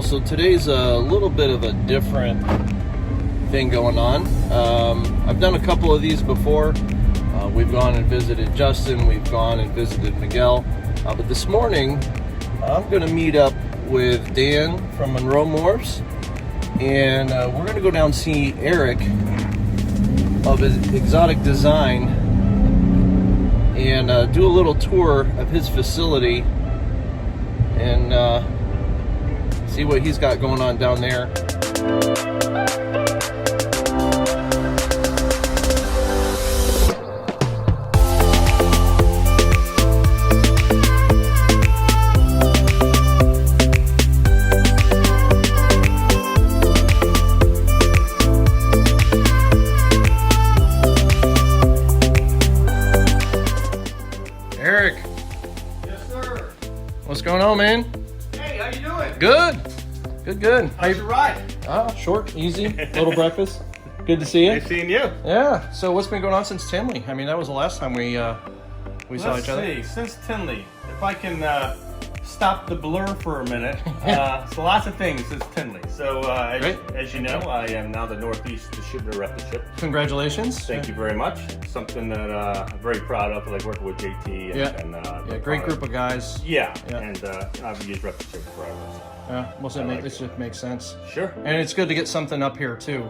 So today's a little bit of a different thing going on. I've done a couple of these before. We've gone and visited Justin, we've gone and visited Miguel, but this morning I'm going to meet up with Dan from Monroe Morphs, and we're going to go down and see Erick of his Exotic Design and do a little tour of his facility and see what he's got going on down there. Erick. Yes, sir. What's going on, man? Hey, how you doing? Good. Good. How's your ride? Short, easy, little breakfast. Good to see you. Nice seeing you. Yeah. So what's been going on since Tinley? I mean, that was the last time we saw each other. Let's see. Since Tinley, if I can stop the blur for a minute. So lots of things since Tinley. So as you know, I am now the Northeast distributor of Reptichip. Congratulations. Thank you very much. Something that I'm very proud of, like working with JT. And, great group of guys. Yeah. And I've used Reptichip forever. So. Yeah, well, it just makes sense. Sure. And it's good to get something up here too.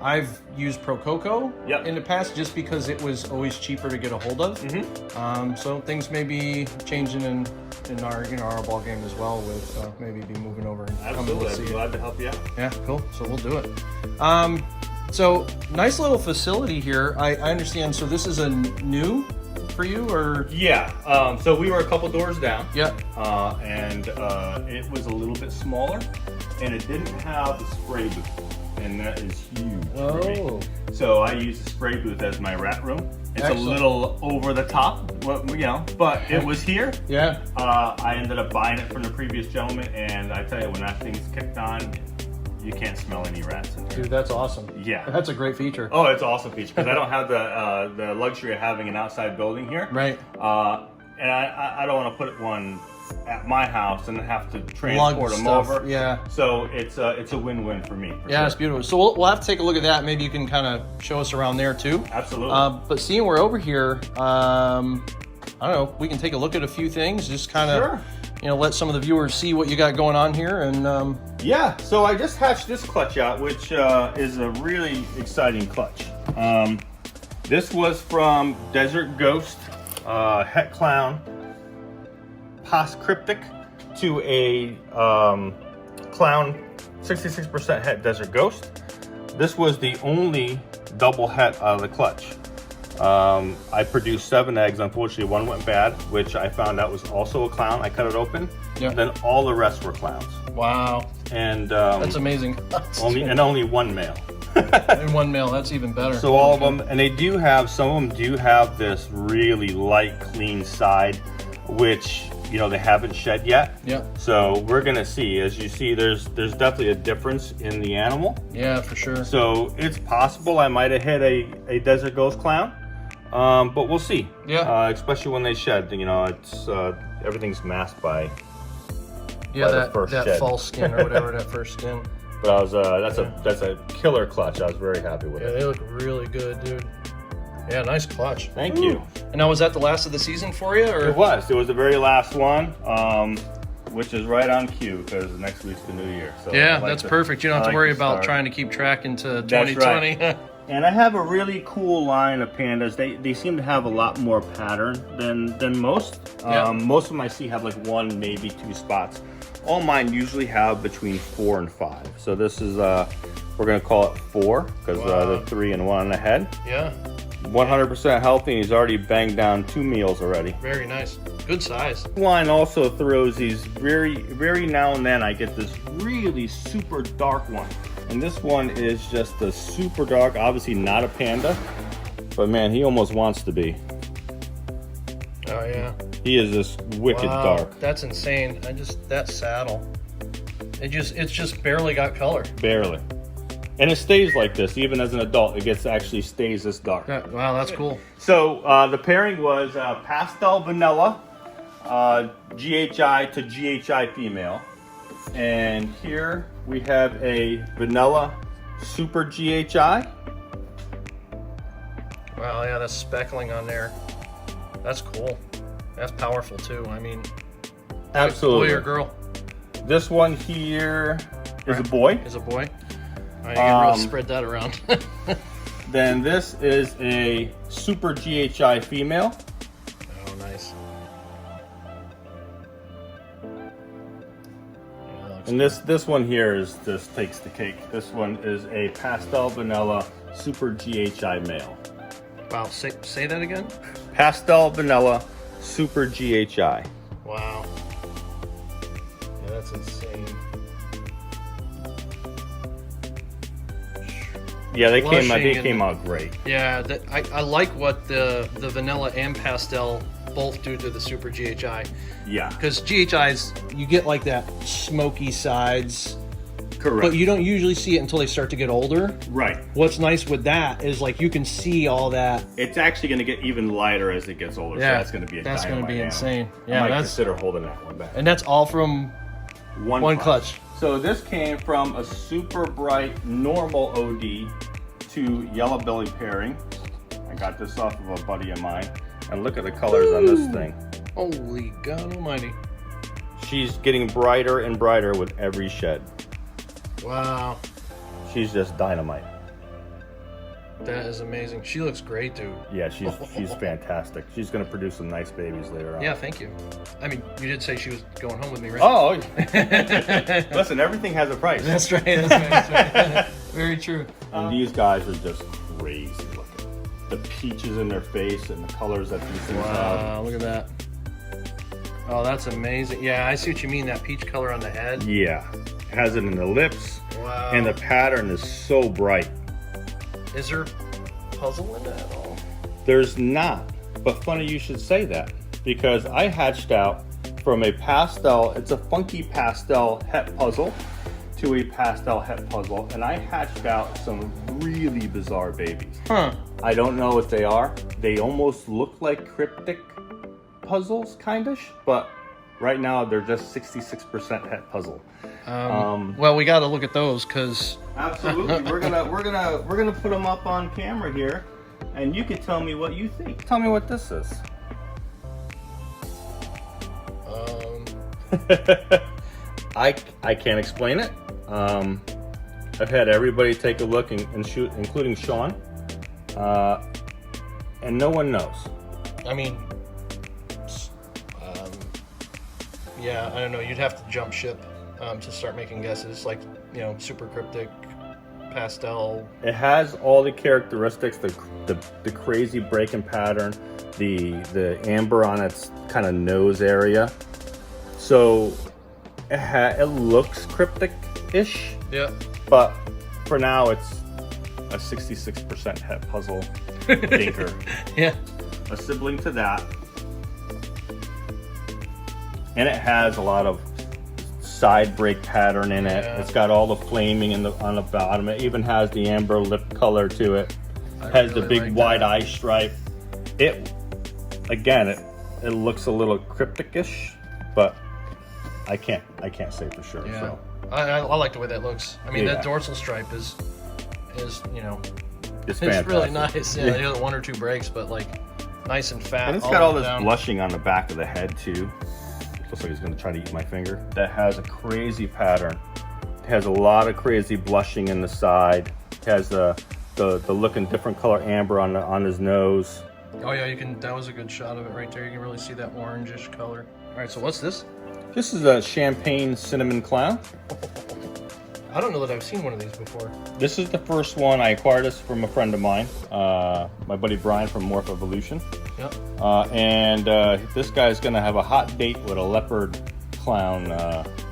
I've used Pro Coco in the past just because it was always cheaper to get a hold of. So things may be changing in our our ball game as well with maybe be moving over and Absolutely. coming to see I'd be glad to help you out. Yeah, cool. So we'll do it. So nice little facility here. I understand. So this is a new for you, or yeah? So we were a couple doors down. Yeah. And it was a little bit smaller, and it didn't have a spray booth, and that is huge for me. So I use the spray booth as my rat room. It's a little over the top, but it was here. Yeah. I ended up buying it from the previous gentleman, and I tell you, when that thing's kicked on, you can't smell any rats in here. Dude, that's awesome. Yeah. That's a great feature. Oh, it's an awesome feature because I don't have the luxury of having an outside building here. Right. And I don't want to put one at my house and have to transport them over. Yeah. So it's a win-win for me. Yeah, it's beautiful. So we'll have to take a look at that. Maybe you can kind of show us around there too. Absolutely. But seeing we're over here, I don't know, we can take a look at a few things, just kind of, let some of the viewers see what you got going on here. And yeah, so I just hatched this clutch out, which is a really exciting clutch. This was from Desert Ghost, Het Clown, Pos Cryptic, to a Clown 66% Het Desert Ghost. This was the only double Het out of the clutch. I produced 7 eggs. Unfortunately, one went bad, which I found out was also a clown. I cut it open. Yeah. Then all the rest were clowns. Wow. And that's amazing. only one male. And one male. That's even better. So all of them, and some of them do have this really light, clean side, which they haven't shed yet. Yeah. So we're gonna see. As you see, there's definitely a difference in the animal. Yeah, for sure. So it's possible I might have hit a Desert Ghost clown. But we'll see. Yeah. Especially when they shed, it's everything's masked by that false skin or whatever, that first skin. But that's a killer clutch. I was very happy with it. Yeah, they look really good, dude. Yeah, nice clutch. Thank you. And now, was that the last of the season for you, or? It was the very last one, which is right on cue because next week's the new year. So yeah, that's perfect. You don't have to worry about trying to keep track into 2020. That's right. And I have a really cool line of pandas. They seem to have a lot more pattern than most. Most of them I see have like 1, maybe 2 spots. All mine usually have between 4 and 5. So this is we're gonna call it 4 because the 3 and 1 on the head. Yeah. 100% healthy, and he's already banged down 2 meals already. Very nice. Good size. Line also throws these very now and then I get this really super dark one. And this one is just a super dark, obviously not a panda, but man, he almost wants to be. Oh yeah. He is just wicked dark. That's insane. That saddle. It's just barely got color. Barely. And it stays like this, even as an adult, actually stays this dark. Yeah, wow, that's cool. So the pairing was pastel vanilla, GHI to GHI female. And here we have a vanilla super GHI. Wow, yeah, that's speckling on there. That's cool. That's powerful too. I mean, Absolutely. Boy or girl? This one here is a boy. Is a boy. All right, you can really spread that around. Then this is a super GHI female. Oh, nice. Yeah, And this one here is just takes the cake. This one is a pastel vanilla super GHI male. wow, say that again? Pastel vanilla super GHI. Wow. Yeah, that's insane. Yeah, they Blushing came out great. Yeah, I like what the vanilla and pastel both do to the super GHI. Yeah. Because GHIs, you get like that smoky sides. Correct. But you don't usually see it until they start to get older. Right. What's nice with that is like you can see all that. It's actually going to get even lighter as it gets older. Yeah, so that's going to be a that's going to be animal. insane. I Yeah, might that's consider holding that one back. and that's all from one clutch. So this came from a super bright normal OD to yellow belly pairing. I got this off of a buddy of mine. And look at the colors on this thing. Holy God Almighty! She's getting brighter and brighter with every shed. Wow, She's just dynamite. that is amazing. She looks great, dude. Yeah, she's fantastic. She's going to produce some nice babies later on. Yeah, thank you. I mean, you did say she was going home with me, right? Oh, listen, everything has a price. That's right. That's right. Very true. And these guys are just crazy looking. The peaches in their face and the colors that these things have. Wow, look at that. Oh, that's amazing. Yeah, I see what you mean. That peach color on the head. Yeah, it has it in the lips. Wow. And the pattern is so bright. Is there puzzle in that at all? There's not, but funny you should say that, because I hatched out from a pastel, it's a funky pastel het puzzle, to a pastel het puzzle, and I hatched out some really bizarre babies. Huh. I don't know what they are. They almost look like cryptic puzzles, kindish, but right now they're just 66% het puzzle. Well, we got to look at those because Absolutely, we're gonna put them up on camera here, and you can tell me what you think. Tell me what this is. I can't explain it. I've had everybody take a look and shoot, including Sean, and no one knows. I mean, yeah, I don't know. You'd have to jump ship to start making guesses, like, you know, super cryptic, pastel. It has all the characteristics, the crazy breaking pattern, the amber on its kind of nose area. So it looks cryptic-ish. Yeah. But for now, it's a 66% het puzzle thinker. Yeah. A sibling to that. And it has a lot of side break pattern in it. Yeah. It's got all the flaming on the bottom. It even has the amber lip color to it. It has the really big like wide that. eye stripe. It looks a little cryptic-ish, but I can't say for sure. Yeah. So. I like the way that looks. I mean, Yeah. that dorsal stripe is you know, It's it's really fantastic. nice. Yeah, the other one or two breaks, but like nice and fat. And it's got all this down. blushing on the back of the head too. Looks like he's gonna try to eat my finger. That has a crazy pattern. It has a lot of crazy blushing in the side. It has the looking different color amber on his nose. Oh yeah, you can. That was a good shot of it right there. You can really see that orangish color. All right, so what's this? This is a champagne cinnamon clown. I don't know that I've seen one of these before. This is the first one. I acquired this from a friend of mine, my buddy Brian from Morph Evolution. Yep. And this guy's gonna have a hot date with a leopard clown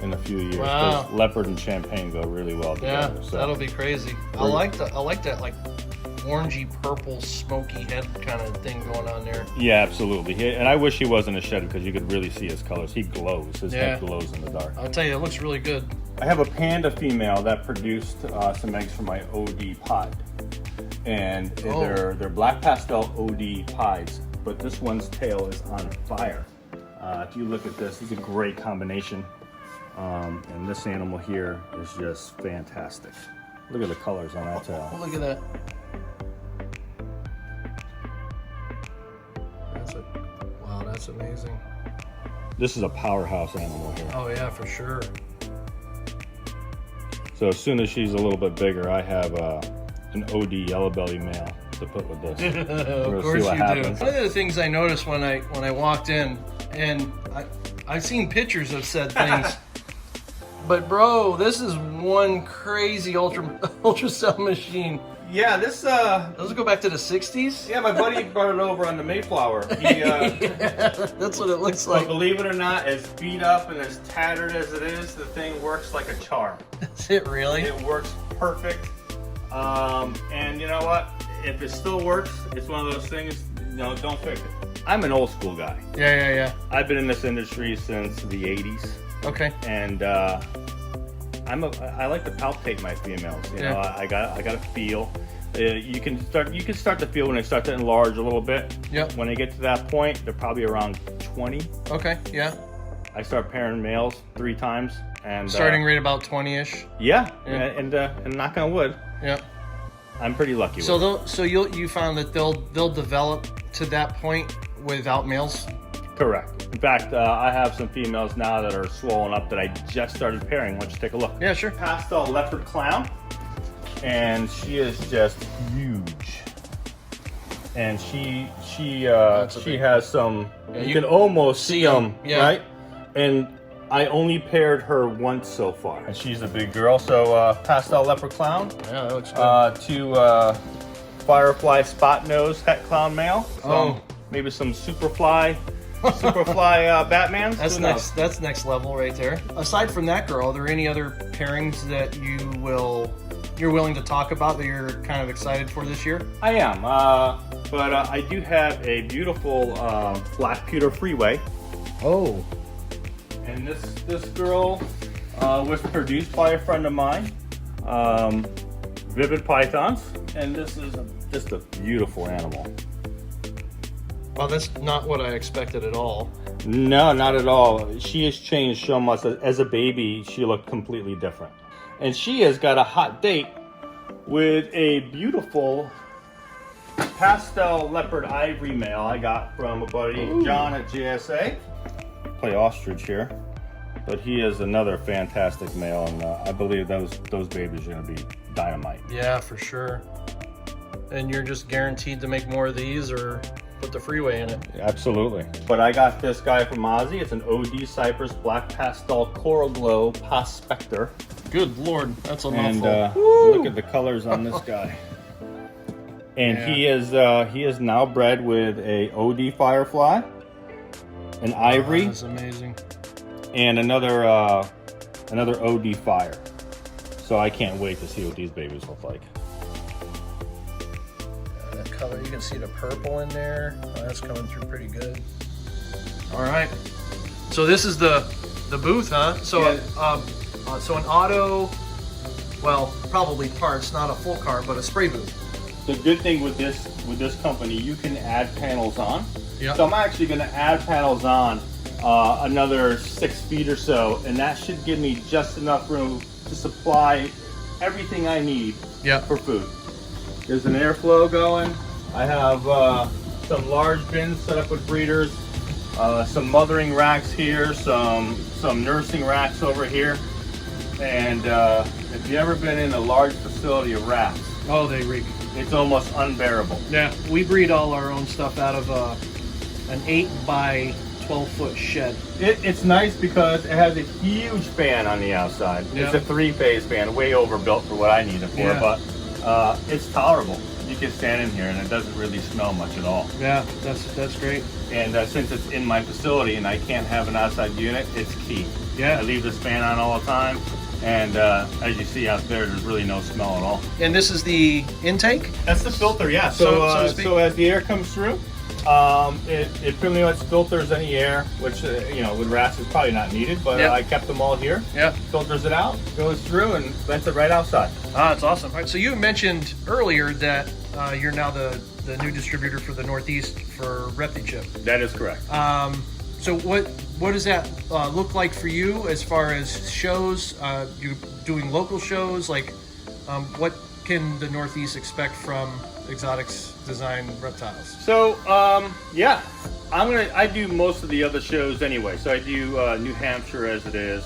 in a few years. Wow. 'Cause leopard and champagne go really well Yeah, together. So. that'll be crazy. I like that like orangey purple smoky head kind of thing going on there. Yeah, absolutely. And I wish he wasn't a shed because you could really see his colors. He glows. His head glows in the dark. I'll tell you, it looks really good. I have a panda female that produced some eggs from my OD pod. And they're black pastel OD pies, but this one's tail is on fire. If you look at this, it's a great combination. And this animal here is just fantastic. Look at the colors on that tail. Oh, look at that. Wow, that's amazing. This is a powerhouse animal here. Oh yeah, for sure. So as soon as she's a little bit bigger, I have an OD yellow belly male to put with this. Of course you do. One of the things I noticed when I walked in, and I've seen pictures of said things, but bro, this is one crazy ultrasound machine. Yeah, this Does it go back to the 60s? yeah, my buddy brought it over on the Mayflower. He, Yeah, that's what it looks but like. believe it or not, as beat up and as tattered as it is, the thing works like a charm. Is it really? It works perfect. And you know what? If it still works, it's one of those things, don't fix it. I'm an old school guy. Yeah. I've been in this industry since the 80s. Okay. And I like to palpate my females. You know, I got a feel. You can start to feel when they start to enlarge a little bit. Yep. When they get to that point, they're probably around 20. Okay. Yeah. I start pairing males 3 times, and Starting right about 20-ish. Yeah, Yeah. and knock on wood, Yeah. I'm pretty lucky. So you found that they'll develop to that point without males. Correct. In fact, I have some females now that are swollen up that I just started pairing. Why don't you take a look? Yeah, sure. Pastel leopard clown, and she is just huge. And she has some. Yeah, you can almost see them, yeah. right? And I only paired her once so far, and she's a big girl. So pastel leopard clown. Yeah, that looks good. To firefly spot nose het clown male. Oh. Maybe some superfly Batmans. That's next. That's next level right there. Aside from that girl, are there any other pairings that you're willing to talk about that you're kind of excited for this year? I am, but I do have a beautiful black pewter freeway, Oh. and this girl was produced by a friend of mine, Vivid Pythons, and this is just a beautiful animal. Well, that's not what I expected at all. No, not at all. She has changed so much. As a baby, she looked completely different. And she has got a hot date with a beautiful pastel leopard ivory male I got from a buddy, John at GSA. Play ostrich here. But he is another fantastic male, and I believe those babies are going to be dynamite. Yeah, for sure. And you're just guaranteed to make more of these or put the freeway in it. Absolutely. But I got this guy from Ozzy. It's an OD Cypress Black Pastel Coral Glow Pos Spectre. Good Lord, that's a And mouthful. look at the colors on this guy. And he is now bred with a OD Firefly, an Ivory, That's amazing. and another OD Fire. So I can't wait to see what these babies look like. That color, you can see the purple in there. Oh, that's coming through pretty good. All right. So this is the booth, huh? So Yeah. So an auto, well, probably parts, not a full car, but a spray booth. The good thing with this company, you can add panels on. Yeah. So I'm actually going to add panels on another 6 feet or so, and that should give me just enough room to supply everything I need for food. There's an airflow going. I have some large bins set up with breeders, some mothering racks here, some nursing racks over here. And if you've ever been in a large facility of rats, Oh, they reek. it's almost unbearable. Yeah, we breed all our own stuff out of an 8 by 12 foot shed. It's nice because it has a huge fan on the outside. Yeah. It's a 3-phase fan, way overbuilt for what I need it for, Yeah. but it's tolerable. You can stand in here and it doesn't really smell much at all. Yeah, that's great. And since it's in my facility and I can't have an outside unit, it's key. Yeah. I leave this fan on all the time, and as you see out there's really no smell at all. And this is the intake? That's the filter, yeah. So to So, speak. so as the air comes through, it pretty much filters any air, which with rats is probably not needed, but Yeah. I kept them all here. Yeah. Filters it out, goes through, and vents it right outside. Ah, that's awesome. All right, so you mentioned earlier that you're now the new distributor for the Northeast for Reptichip. That is correct. So what does that look like for you as far as shows? You doing local shows? Like, what can the Northeast expect from Exotic Design Reptiles? So yeah, I do most of the other shows anyway. So I do New Hampshire as it is,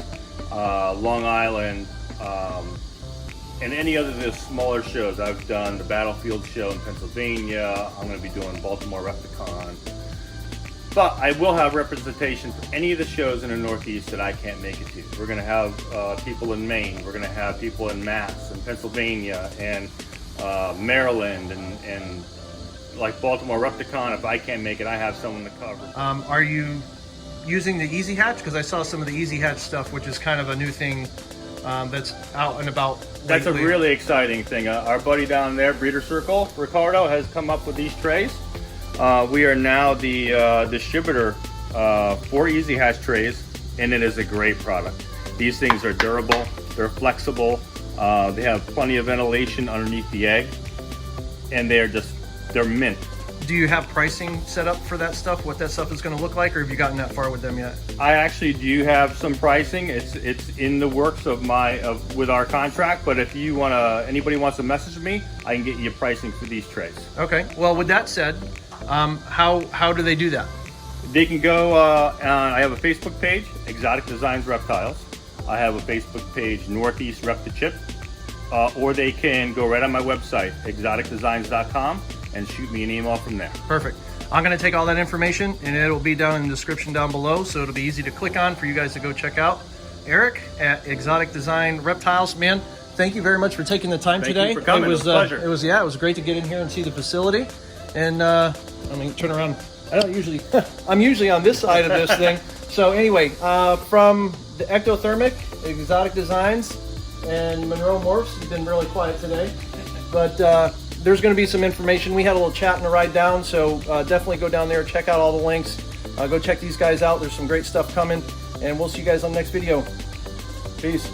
Long Island, and any other of the smaller shows. I've done the Battlefield show in Pennsylvania. I'm going to be doing Baltimore Repticon. But I will have representation for any of the shows in the Northeast that I can't make it to. We're going to have people in Maine. We're going to have people in Mass and Pennsylvania and Maryland and like Baltimore Repticon. If I can't make it, I have someone to cover. Are you using the Easy Hatch? Because I saw some of the Easy Hatch stuff, which is kind of a new thing that's out and about lately. That's a really exciting thing. Our buddy down there, Breeder Circle, Ricardo, has come up with these trays. We are now the distributor for Easy Hatch trays, and it is a great product. These things are durable, they're flexible, they have plenty of ventilation underneath the egg, and they're mint. Do you have pricing set up for that stuff, what that stuff is going to look like, or have you gotten that far with them yet? I actually do have some pricing. It's in the works with our contract, but if you anybody wants to message me, I can get you pricing for these trays. Okay, well, with that said, how do they do that? They can go I have a Facebook page, Exotic Designs Reptiles. I have a Facebook page, Northeast Reptichip, or they can go right on my website, exoticdesigns.com, and shoot me an email from there. Perfect. I'm going to take all that information and it'll be down in the description down below, so it'll be easy to click on for you guys to go check out Erick at Exotic Design Reptiles. Man, thank you very much for taking the time today. Thank you for coming. It was a pleasure. It was great to get in here and see the facility. And I mean, turn around. I don't usually, I'm usually on this side of this thing. So anyway, from the Ectothermic, Exotic Designs, and Monroe Morphs, you've been really quiet today. But there's going to be some information. We had a little chat on the ride down, so definitely go down there, check out all the links. Go check these guys out. There's some great stuff coming, and we'll see you guys on the next video. Peace.